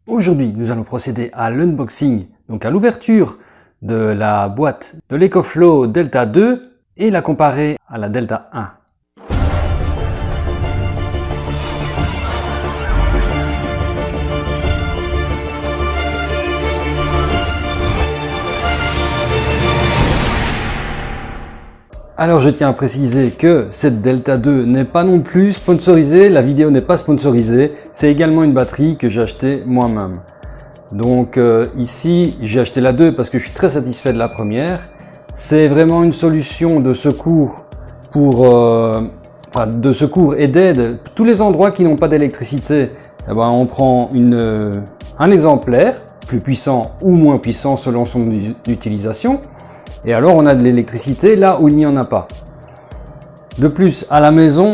Aujourd'hui, nous allons procéder à l'unboxing, donc à l'ouverture de la boîte de l'EcoFlow Delta 2 et la comparer à la Delta 1. Alors je tiens à préciser que cette Delta 2 n'est pas non plus sponsorisée, la vidéo n'est pas sponsorisée, c'est également une batterie que j'ai achetée moi-même. Donc ici j'ai acheté la 2 parce que je suis très satisfait de la première. C'est vraiment une solution de secours de secours et d'aide. Tous les endroits qui n'ont pas d'électricité, eh ben, on prend un exemplaire, plus puissant ou moins puissant selon son utilisation. Et alors on a de l'électricité là où il n'y en a pas. De plus, à la maison,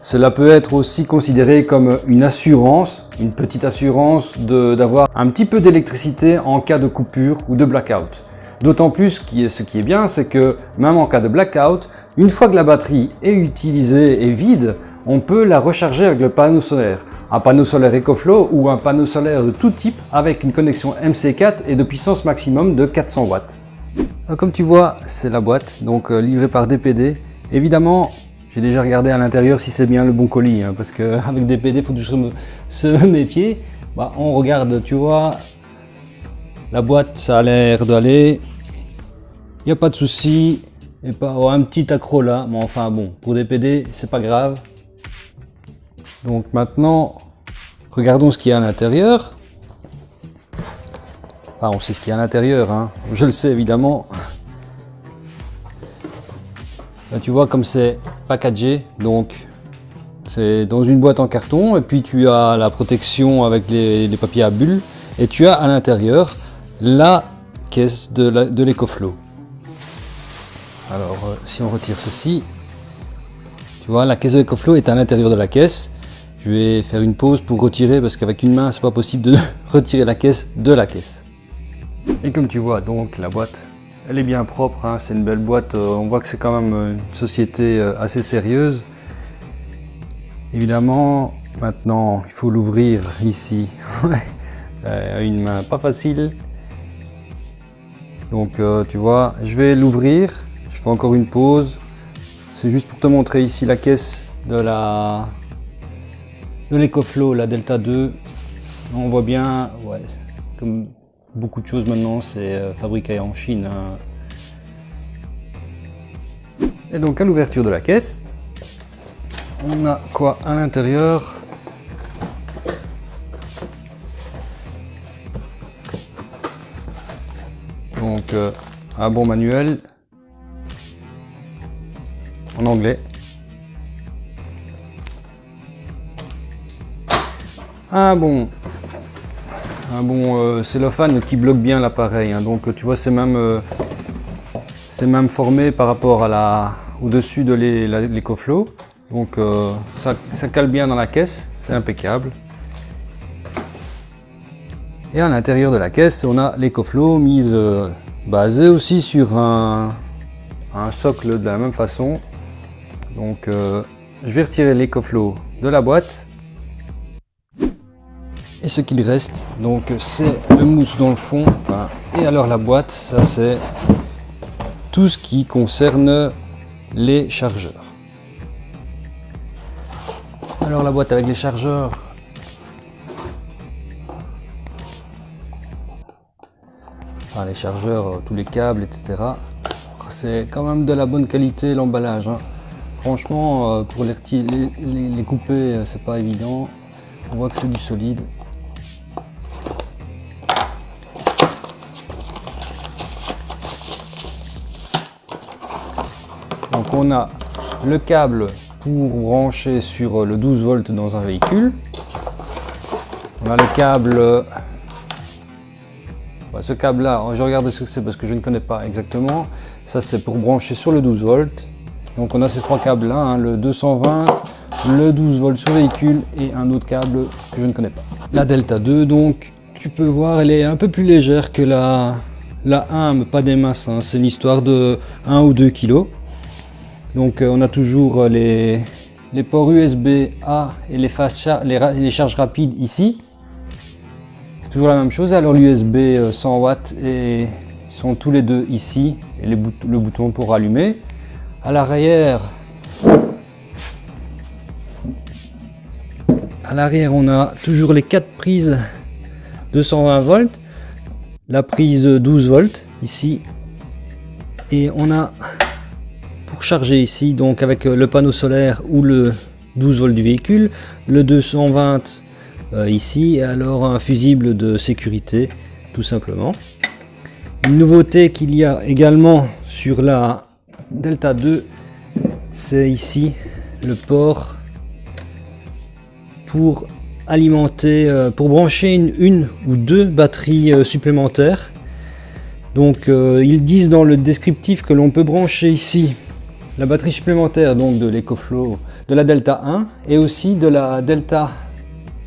cela peut être aussi considéré comme une assurance, une petite assurance d'avoir un petit peu d'électricité en cas de coupure ou de blackout. D'autant plus, ce qui est bien, c'est que même en cas de blackout, une fois que la batterie est utilisée et vide, on peut la recharger avec le panneau solaire. Un panneau solaire EcoFlow ou un panneau solaire de tout type avec une connexion MC4 et de puissance maximum de 400 watts. Comme tu vois, c'est la boîte, donc livrée par DPD. Évidemment, j'ai déjà regardé à l'intérieur si c'est bien le bon colis, hein, parce qu'avec DPD, il faut toujours se méfier. Bah, on regarde, tu vois, la boîte, ça a l'air d'aller. Il n'y a pas de souci. Et pas un petit accro là, mais enfin bon, pour DPD, c'est pas grave. Donc maintenant, regardons ce qu'il y a à l'intérieur. Ah, on sait ce qu'il y a à l'intérieur, hein. Je le sais évidemment. Là, tu vois comme c'est packagé, donc c'est dans une boîte en carton et puis tu as la protection avec les papiers à bulles et tu as à l'intérieur la caisse de l'EcoFlow. Alors si on retire ceci, tu vois la caisse de l'EcoFlow est à l'intérieur de la caisse. Je vais faire une pause pour retirer parce qu'avec une main c'est pas possible de retirer la caisse de la caisse. Et comme tu vois, donc la boîte, elle est bien propre, hein, c'est une belle boîte, on voit que c'est quand même une société assez sérieuse. Évidemment, maintenant, il faut l'ouvrir ici, une main pas facile. Donc tu vois, je vais l'ouvrir, je fais encore une pause. C'est juste pour te montrer ici la caisse de l'EcoFlow, la Delta 2. On voit bien, ouais, comme beaucoup de choses maintenant, c'est fabriqué en Chine. Hein. Et donc à l'ouverture de la caisse, on a quoi à l'intérieur? Donc un bon manuel en anglais. Un bon cellophane qui bloque bien l'appareil, hein. Donc tu vois c'est même formé par rapport à au-dessus de l'EcoFlow, donc ça cale bien dans la caisse, c'est impeccable. Et à l'intérieur de la caisse on a l'EcoFlow basé aussi sur un socle de la même façon. Donc je vais retirer l'EcoFlow de la boîte. Et ce qu'il reste, donc c'est le mousse dans le fond. Enfin, et alors la boîte, ça c'est tout ce qui concerne les chargeurs. Alors la boîte avec les chargeurs. Enfin, les chargeurs, tous les câbles, etc. C'est quand même de la bonne qualité l'emballage. Hein. Franchement, pour les couper, c'est pas évident. On voit que c'est du solide. Donc on a le câble pour brancher sur le 12 volts dans un véhicule. On a le câble, ce câble là, je regarde ce que c'est parce que je ne connais pas exactement. Ça c'est pour brancher sur le 12 volts. Donc on a ces trois câbles là, hein, le 220, le 12 volts sur véhicule et un autre câble que je ne connais pas. La Delta 2, donc tu peux voir, elle est un peu plus légère que la 1, mais pas des masses, hein. C'est une histoire de 1 ou 2 kg. Donc on a toujours les ports USB A et les charges rapides ici. toujours la même chose. Alors l'USB 100 watts et ils sont tous les deux ici et le bouton pour allumer. À l'arrière, on a toujours les 4 prises 220 volts, la prise 12 volts ici, et on a pour charger ici donc avec le panneau solaire ou le 12 volts du véhicule, le 220 ici, et alors un fusible de sécurité tout simplement. Une nouveauté qu'il y a également sur la Delta 2, c'est ici le port pour alimenter, pour brancher une ou deux batteries supplémentaires. Donc ils disent dans le descriptif que l'on peut brancher ici la batterie supplémentaire donc de l'EcoFlow, de la Delta 1 et aussi de la Delta,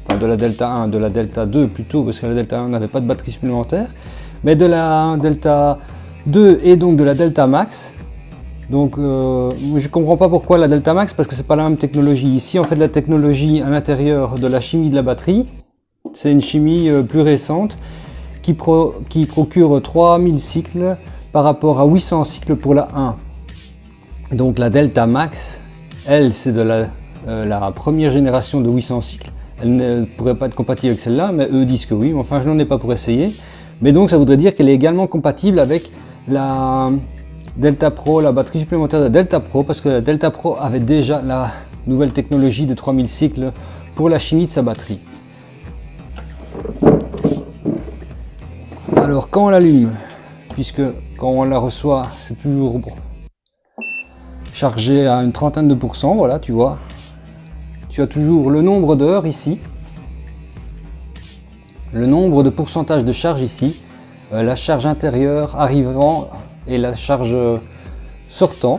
enfin de la Delta 1, de la Delta 2 plutôt, parce que la Delta 1 n'avait pas de batterie supplémentaire, mais de la Delta 2 et donc de la Delta Max. Donc je comprends pas pourquoi la Delta Max, parce que c'est pas la même technologie. Ici en fait la technologie à l'intérieur de la chimie de la batterie, c'est une chimie plus récente qui procure 3000 cycles par rapport à 800 cycles pour la 1. Donc la Delta Max, elle c'est de la première génération de 800 cycles. Elle ne pourrait pas être compatible avec celle-là, mais eux disent que oui, mais enfin je n'en ai pas pour essayer. Mais donc ça voudrait dire qu'elle est également compatible avec la Delta Pro, la batterie supplémentaire de Delta Pro, parce que la Delta Pro avait déjà la nouvelle technologie de 3000 cycles pour la chimie de sa batterie. Alors quand on l'allume, puisque quand on la reçoit, c'est toujours chargé à une trentaine de pourcents, voilà, tu vois. Tu as toujours le nombre d'heures ici, le nombre de pourcentage de charge ici, la charge intérieure arrivant et la charge sortant.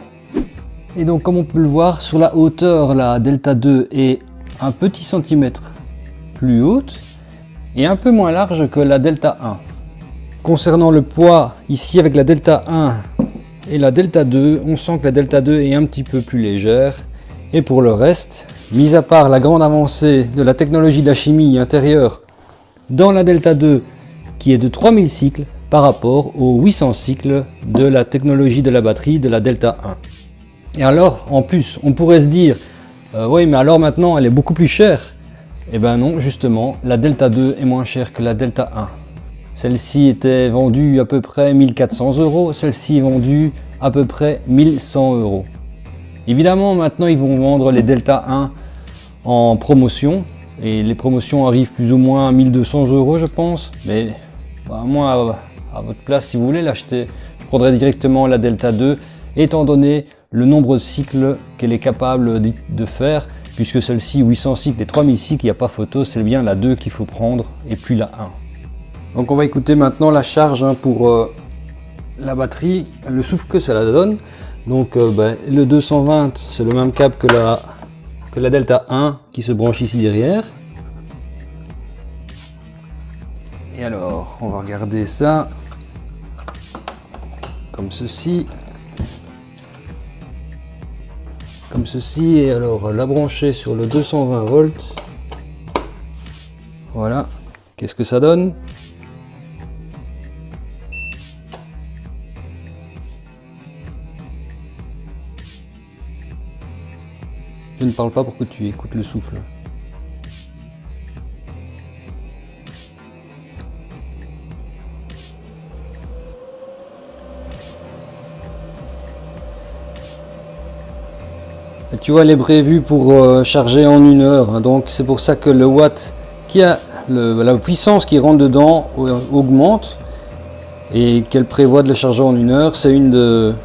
Et donc comme on peut le voir sur la hauteur, la Delta 2 est un petit centimètre plus haute et un peu moins large que la Delta 1. Concernant le poids, ici avec la Delta 1 et la Delta 2, on sent que la Delta 2 est un petit peu plus légère. Et pour le reste, mis à part la grande avancée de la technologie de la chimie intérieure dans la Delta 2 qui est de 3000 cycles par rapport aux 800 cycles de la technologie de la batterie de la Delta 1. Et alors, en plus, on pourrait se dire, oui mais alors maintenant elle est beaucoup plus chère. Eh ben non, justement, la Delta 2 est moins chère que la Delta 1. Celle-ci était vendue à peu près 1400 €, celle-ci est vendue à peu près 1100 €. Évidemment, maintenant ils vont vendre les Delta 1 en promotion, et les promotions arrivent plus ou moins à 1200 € je pense, mais moi à votre place, si vous voulez l'acheter, je prendrais directement la Delta 2, étant donné le nombre de cycles qu'elle est capable de faire, puisque celle-ci 800 cycles et 3000 cycles, il n'y a pas photo, c'est bien la 2 qu'il faut prendre et plus la 1. Donc on va écouter maintenant la charge pour la batterie, le souffle que cela donne. Donc le 220 c'est le même câble que la Delta 1 qui se branche ici derrière. Et alors on va regarder ça comme ceci. Comme ceci, et alors la brancher sur le 220 volts. Voilà, qu'est-ce que ça donne? Je ne parle pas pour que tu écoutes le souffle. Et tu vois, elle est prévue pour charger en 1 heure, hein, donc c'est pour ça que le watt qui a la puissance qui rentre dedans augmente et qu'elle prévoit de le charger en 1 heure. C'est une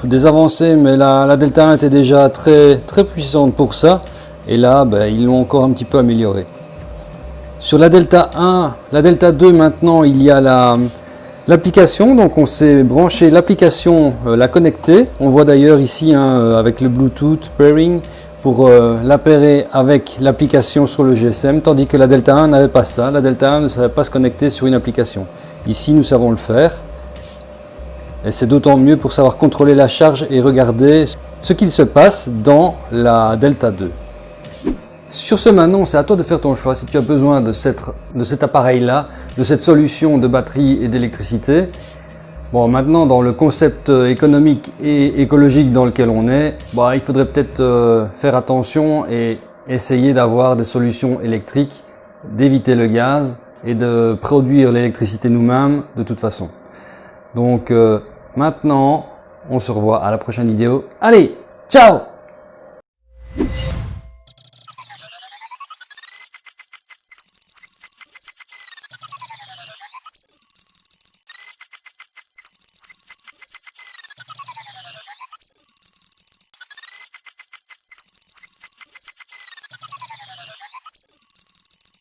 des avancées, mais la Delta 1 était déjà très puissante pour ça, et là ils l'ont encore un petit peu amélioré. Sur la Delta 1, la Delta 2 maintenant il y a l'application, donc on s'est branché l'application, la connecter. On voit d'ailleurs ici avec le Bluetooth pairing pour la pairer avec l'application sur le GSM, tandis que la Delta 1 n'avait pas ça. La Delta 1 ne savait pas se connecter sur une application. Ici nous savons le faire. Et c'est d'autant mieux pour savoir contrôler la charge et regarder ce qu'il se passe dans la Delta 2. Sur ce, maintenant, c'est à toi de faire ton choix. Si tu as besoin de cet appareil-là, de cette solution de batterie et d'électricité, bon, maintenant, dans le concept économique et écologique dans lequel on est, bah, il faudrait peut-être faire attention et essayer d'avoir des solutions électriques, d'éviter le gaz et de produire l'électricité nous-mêmes de toute façon. Donc maintenant, on se revoit à la prochaine vidéo. Allez, ciao!